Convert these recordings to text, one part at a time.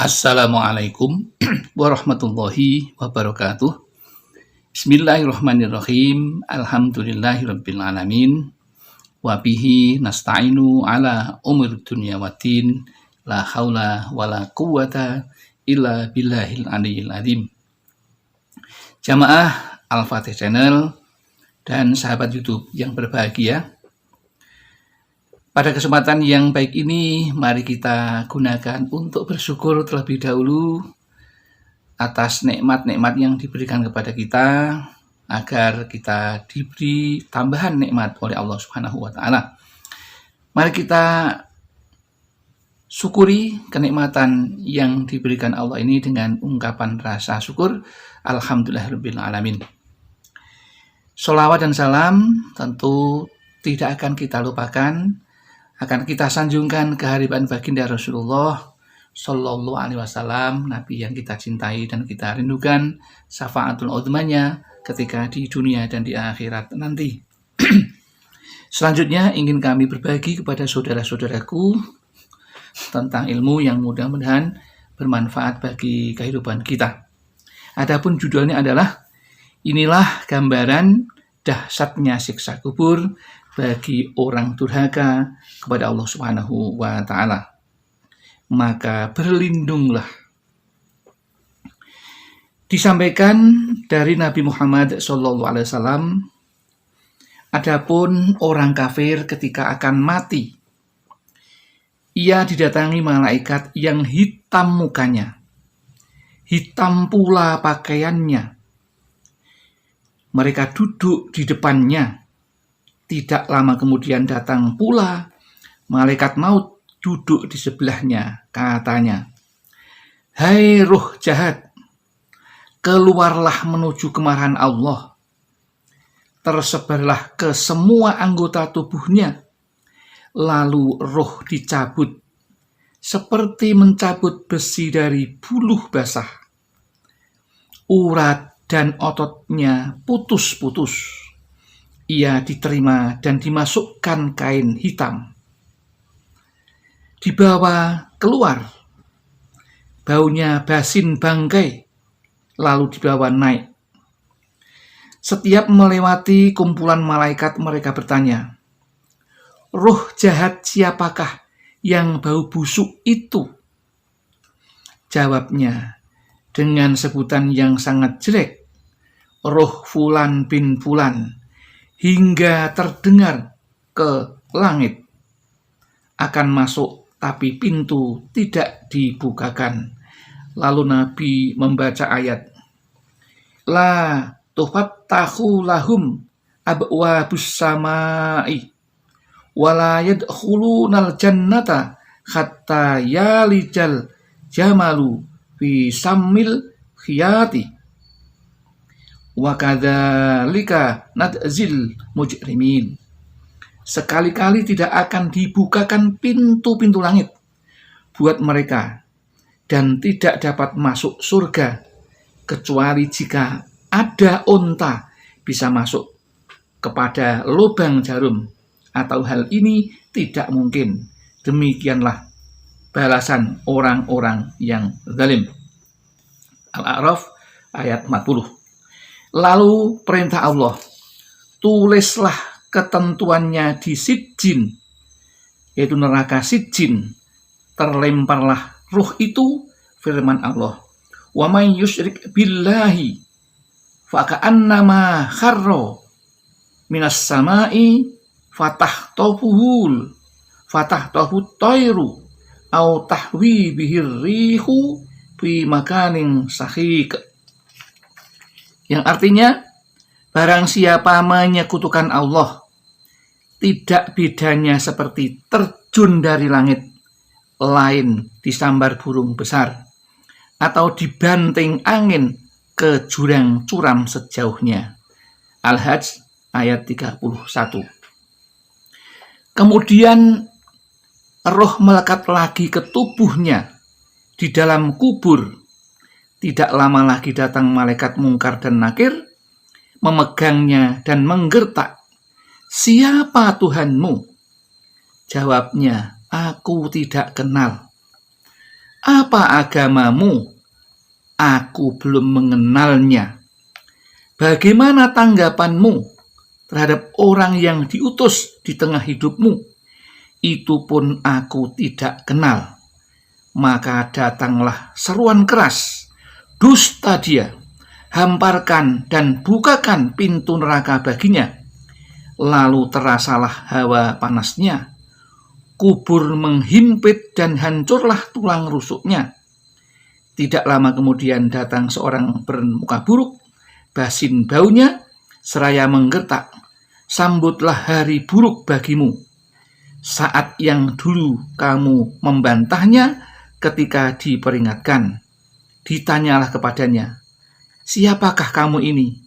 Assalamualaikum warahmatullahi wabarakatuh. Bismillahirrahmanirrahim. Alhamdulillahirabbil alamin. Wa bihi nasta'inu ala umur dunya waddin. La haula wala quwata illa billahil aliyyil azim. Jamaah Al-Fatih Channel dan sahabat YouTube yang berbahagia. Pada kesempatan yang baik ini, mari kita gunakan untuk bersyukur terlebih dahulu atas nikmat-nikmat yang diberikan kepada kita, agar kita diberi tambahan nikmat oleh Allah Subhanahu wa Ta'ala. Mari kita syukuri kenikmatan yang diberikan Allah ini dengan ungkapan rasa syukur. Alhamdulillahirabbil alamin. Sholawat dan salam tentu tidak akan kita lupakan, akan kita sanjungkan kehadiran baginda Rasulullah Sallallahu Alaihi Wasallam, Nabi yang kita cintai dan kita rindukan syafaatul uzmanya ketika di dunia dan di akhirat nanti. Selanjutnya ingin kami berbagi kepada saudara-saudaraku tentang ilmu yang mudah-mudahan bermanfaat bagi kehidupan kita. Adapun judulnya adalah inilah gambaran dahsyatnya siksa kubur bagi orang durhaka kepada Allah Subhanahu wa Ta'ala. Maka berlindunglah. Disampaikan dari Nabi Muhammad SAW, adapun orang kafir ketika akan mati, ia didatangi malaikat yang hitam mukanya, hitam pula pakaiannya. Mereka duduk di depannya. Tidak lama kemudian datang pula malaikat maut duduk di sebelahnya. Katanya, "Hai ruh jahat, keluarlah menuju kemarahan Allah. Tersebarlah ke semua anggota tubuhnya. Lalu roh dicabut, seperti mencabut besi dari buluh basah. Urat dan ototnya putus-putus. Ia diterima dan dimasukkan kain hitam. Dibawa keluar, baunya basin bangkai, lalu dibawa naik. Setiap melewati kumpulan malaikat, mereka bertanya, 'Roh jahat siapakah yang bau busuk itu?' Jawabnya dengan sebutan yang sangat jelek, 'Roh Fulan bin Fulan,' hingga terdengar ke langit. Akan masuk, tapi pintu tidak dibukakan. Lalu Nabi membaca ayat, 'La tufattahu lahum abwabus samai wala yadkhulunal jannata hatta yalijal jamalu fi sammil khiyati. Wa kadzalika nadzil mujrimin.' Sekali-kali tidak akan dibukakan pintu-pintu langit buat mereka dan tidak dapat masuk surga kecuali jika ada unta bisa masuk kepada lubang jarum, atau hal ini tidak mungkin. Demikianlah balasan orang-orang yang zalim." Al-A'raf ayat 40. Lalu perintah Allah, tulislah ketentuannya di Sijjin, yaitu neraka Sijjin. Terlemparlah ruh itu, firman Allah, "Wa may yusyrik billahi faka'annama kharra minas samai fatahtafuhul fatahtahu tayru au tahwi bihir rihu fi makanin sahiq." Yang artinya, barang siapa menyekutukan Allah, tidak bedanya seperti terjun dari langit, lain disambar burung besar, atau dibanting angin ke jurang curam sejauhnya. Al-Hajj ayat 31. Kemudian roh melekat lagi ke tubuhnya di dalam kubur. Tidak lama lagi datang malaikat Mungkar dan Nakir, memegangnya dan menggertak. "Siapa Tuhanmu?" Jawabnya, "Aku tidak kenal." Apa agamamu? Aku belum mengenalnya. Bagaimana tanggapanmu terhadap orang yang diutus di tengah hidupmu? Itu pun aku tidak kenal. Maka datanglah seruan keras, dusta dia, hamparkan dan bukakan pintu neraka baginya. Lalu terasalah hawa panasnya, kubur menghimpit dan hancurlah tulang rusuknya. Tidak lama kemudian datang seorang bermuka buruk, basin baunya, seraya menggertak, sambutlah hari buruk bagimu. Saat yang dulu kamu membantahnya ketika diperingatkan, ditanyalah kepadanya, siapakah kamu ini?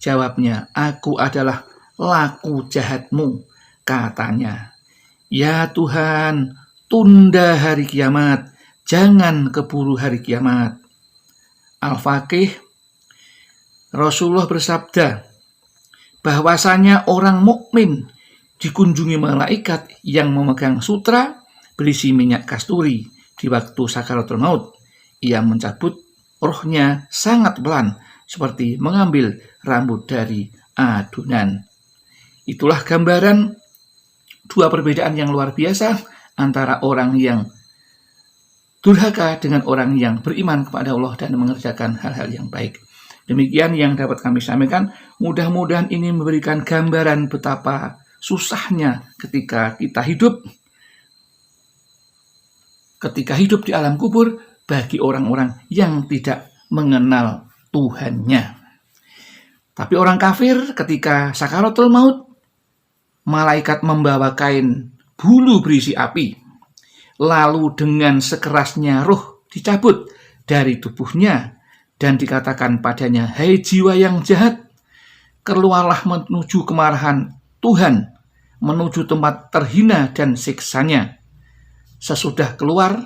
Jawabnya, aku adalah laku jahatmu. Katanya, ya Tuhan, tunda hari kiamat, jangan keburu hari kiamat. Al-Faqih, Rasulullah bersabda bahwasanya orang mukmin dikunjungi malaikat yang memegang sutra berisi minyak kasturi di waktu sakaratul maut. Ia mencabut rohnya sangat pelan, seperti mengambil rambut dari adunan. Itulah gambaran dua perbedaan yang luar biasa antara orang yang durhaka dengan orang yang beriman kepada Allah dan mengerjakan hal-hal yang baik. Demikian yang dapat kami sampaikan. Mudah-mudahan ini memberikan gambaran betapa susahnya ketika hidup di alam kubur bagi orang-orang yang tidak mengenal Tuhannya. Tapi orang kafir ketika sakaratul maut, malaikat membawa kain bulu berisi api, lalu dengan sekerasnya roh dicabut dari tubuhnya dan dikatakan padanya, hai jiwa yang jahat, keluarlah menuju kemarahan Tuhan, menuju tempat terhina dan siksanya. Sesudah keluar,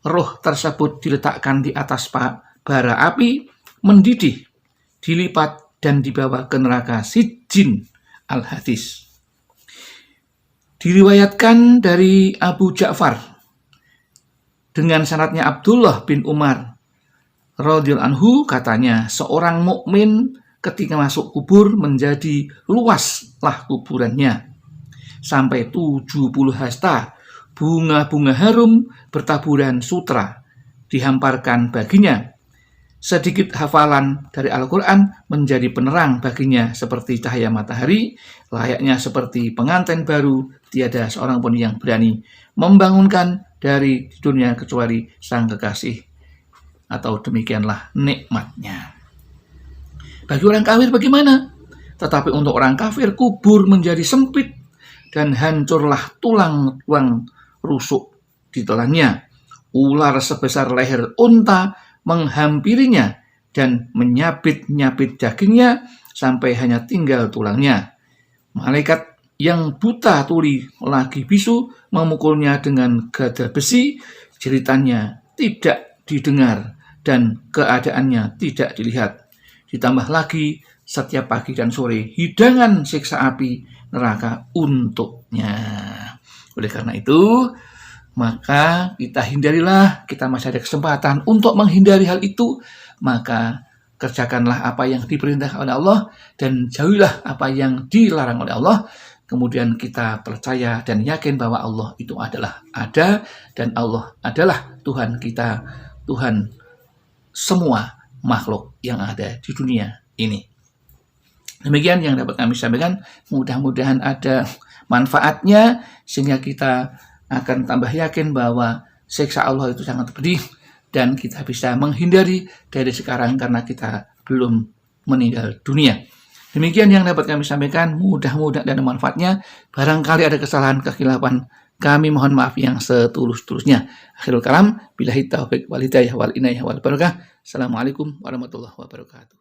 roh tersebut diletakkan di atas bara api, mendidih, dilipat dan dibawa ke neraka Sijjin. Al-Hadis. Diriwayatkan dari Abu Ja'far dengan sanadnya Abdullah bin Umar radhiyallahu anhu, katanya, seorang mukmin ketika masuk kubur menjadi luaslah kuburannya sampai 70 hasta, bunga-bunga harum bertaburan sutra dihamparkan baginya. Sedikit hafalan dari Al-Quran menjadi penerang baginya seperti cahaya matahari, layaknya seperti pengantin baru, tiada seorang pun yang berani membangunkan dari dunia kecuali sang kekasih. Atau demikianlah nikmatnya. Bagi orang kafir bagaimana? Tetapi untuk orang kafir kubur menjadi sempit dan hancurlah tulang-tulang rusuk di telannya. Ular sebesar leher unta menghampirinya dan menyabit-nyabit dagingnya sampai hanya tinggal tulangnya. Malaikat yang buta tuli lagi bisu memukulnya dengan gada besi, jeritannya tidak didengar dan keadaannya tidak dilihat. Ditambah lagi setiap pagi dan sore hidangan siksa api neraka untuknya. Oleh karena itu, maka kita masih ada kesempatan untuk menghindari hal itu, maka kerjakanlah apa yang diperintahkan oleh Allah dan jauhilah apa yang dilarang oleh Allah. Kemudian kita percaya dan yakin bahwa Allah itu adalah ada dan Allah adalah Tuhan kita, Tuhan semua makhluk yang ada di dunia ini. Demikian yang dapat kami sampaikan. Mudah-mudahan ada manfaatnya sehingga kita akan tambah yakin bahwa siksa Allah itu sangat pedih dan kita bisa menghindari dari sekarang karena kita belum meninggal dunia. Demikian yang dapat kami sampaikan. Mudah-mudahan ada manfaatnya. Barangkali ada kesalahan, kekhilafan, kami mohon maaf yang setulus-tulusnya. Akhirul kalam, billahi taufiq wal hidayah wal inayah wal barakah. Assalamualaikum warahmatullahi wabarakatuh.